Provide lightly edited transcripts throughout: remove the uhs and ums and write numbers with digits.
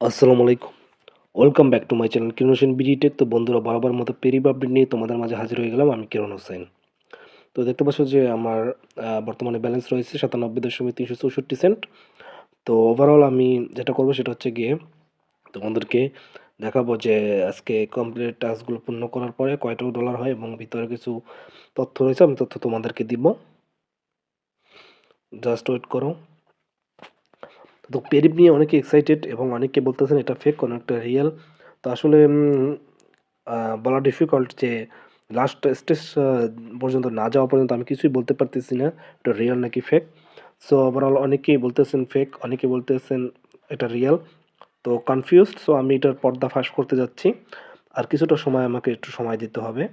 আসসালামু আলাইকুম। Welcome back to my channel Kiran Hossain BD tech. তো বন্ধুরা, বরাবর মতো পেরিব আপডেট নিয়ে তোমাদের মাঝে হাজির হয়ে গেলাম। আমি কিরণ হোসেন। তো দেখতে পাচ্ছ যে আমার বর্তমানে ব্যালেন্স রয়েছে 97.364 সেন্ট। তো ওভারঅল আমি যেটা করবো সেটা হচ্ছে গিয়ে তোমাদেরকে দেখাবো যে আজকে কমপ্লিট টাস্কগুলো পূর্ণ করার পরে কয়টা ডলার হয় এবং ভিতরে কিছু তথ্য রয়েছে, আমি তথ্য তোমাদেরকে দিব। জাস্ট ওয়েট করো। তো পেরিব নিয়ে অনেকে এক্সাইটেড এবং অনেকে বলতেছেন এটা ফেক, কোনো একটা রিয়েল। তো আসলে বলা ডিফিকাল্ট যে লাস্ট স্টেজ পর্যন্ত না যাওয়া পর্যন্ত আমি কিছুই বলতে পারতেছি না এটা রিয়েল নাকি ফেক। সো ওভারঅল অনেকেই বলতেছেন ফেক, অনেকে বলতেছেন এটা রিয়েল। তো কনফিউজড। সো আমি এটার পর্দা ফাঁস করতে যাচ্ছি। আর কিছুটা সময় আমাকে একটু সময় দিতে হবে।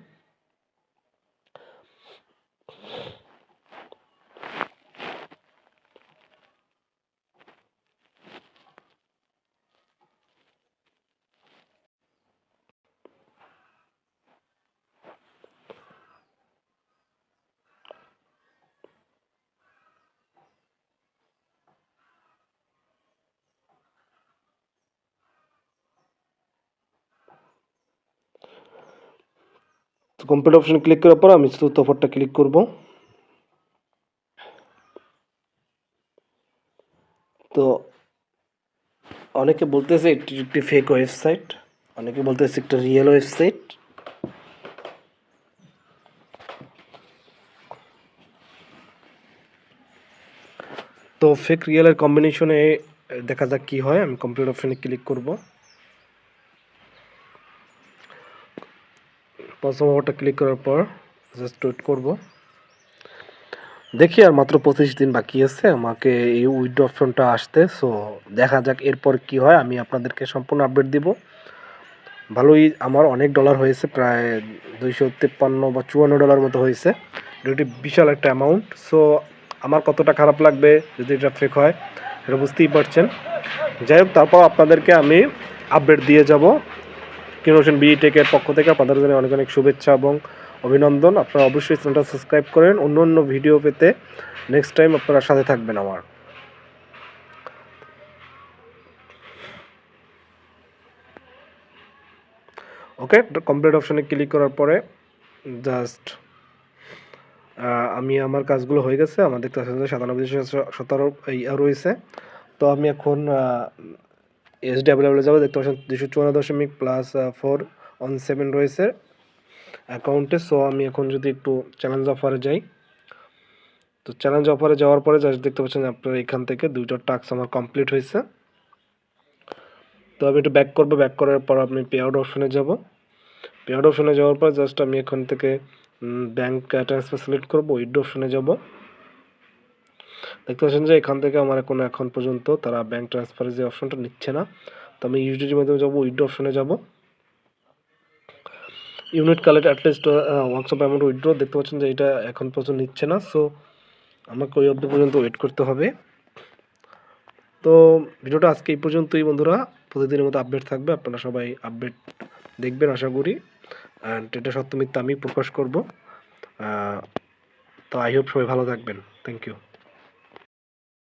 তো কমপ্লিট অপশনে ক্লিক করার পর আমি চতুর্থ অফারটা ক্লিক করব। তো অনেকে বলতেছে এটি একটি ফেক ওয়েবসাইট, অনেকে বলতেছে একটা রিয়েল ওয়েবসাইট। তো ফেক রিয়েলের কম্বিনেশনে দেখা যাক কি হয়। আমি কমপ্লিট অপশনে ক্লিক করব। প্রথম অফারটা ক্লিক করার পর জাস্ট ওয়েট করব। দেখি আর মাত্র 25 দিন বাকি আছে আমাকে এই উইথড্র অপশনটা আসতে। সো দেখা যাক এরপর কি হয়, আমি আপনাদেরকে সম্পূর্ণ আপডেট দিব। ভালোই আমার অনেক ডলার হয়েছে, প্রায় 253 বা 54 ডলার মতো হয়েছে। এটি বিশাল একটা অ্যামাউন্ট। সো আমার কতটা খারাপ লাগবে যদি এটা ফেক হয়, এটা বুঝতেই পারছেন। যাই হোক, তারপর আপনাদেরকে আমি আপডেট দিয়ে যাব। কিরণ হোসেন বিডি টেকের পক্ষ থেকে আপনাদের জন্য অনেক অনেক শুভেচ্ছা এবং অভিনন্দন। আপনারা অবশ্যই চ্যানেলটা সাবস্ক্রাইব করেন অন্য অন্য ভিডিও পেতে। নেক্সট টাইম আপনারা সাথে থাকবেন আমার। ওকে, কমপ্লিট অপশনে ক্লিক করার পরে জাস্ট আমি আমার কাজগুলো হয়ে গেছে। আমার দেখতে পাচ্ছি 97.17 রয়েছে। তো আমি এখন SWL যাবো। দেখতে পাচ্ছেন 254.+417 রয়েছে অ্যাকাউন্টে। সো আমি এখন যদি একটু চ্যালেঞ্জ অফারে যাই, তো চ্যালেঞ্জ অফারে যাওয়ার পরে জাস্ট দেখতে পাচ্ছেন আপনার এখান থেকে 2টা টাস্ক আমার কমপ্লিট হয়েছে। তো আমি একটু ব্যাক করবো। ব্যাক করার পর আপনি পে আউট অপশনে যাব। পে আউট অপশনে যাওয়ার পর জাস্ট আমি এখান থেকে ব্যাঙ্ক ট্রান্সফার সিলেক্ট করবো, উইথড্র অপশনে যাব। দেখতে পাচ্ছেন যে এখান থেকে আমার এখন পর্যন্ত তারা ব্যাঙ্ক ট্রান্সফারের যে অপশনটা নিচ্ছে না। তো আমি ইউএসডিটির মাধ্যমে যাবো, উইথড্র অপশনে যাব। Unit collect at least once of amount withdraw, দেখতে পাচ্ছেন যে এটা এখন পর্যন্ত নিচ্ছে না। সো আমাকে ওই অবধি পর্যন্ত ওয়েট করতে হবে। তো ভিডিওটা আজকে এই পর্যন্তই বন্ধুরা। প্রতিদিনের মতো আপডেট থাকবে, আপনারা সবাই আপডেট দেখবেন আশা করি। অ্যান্ড এটা সত্য মিথ্যা আমি প্রকাশ করব। তো আই হোপ সবাই ভালো থাকবেন। Thank you.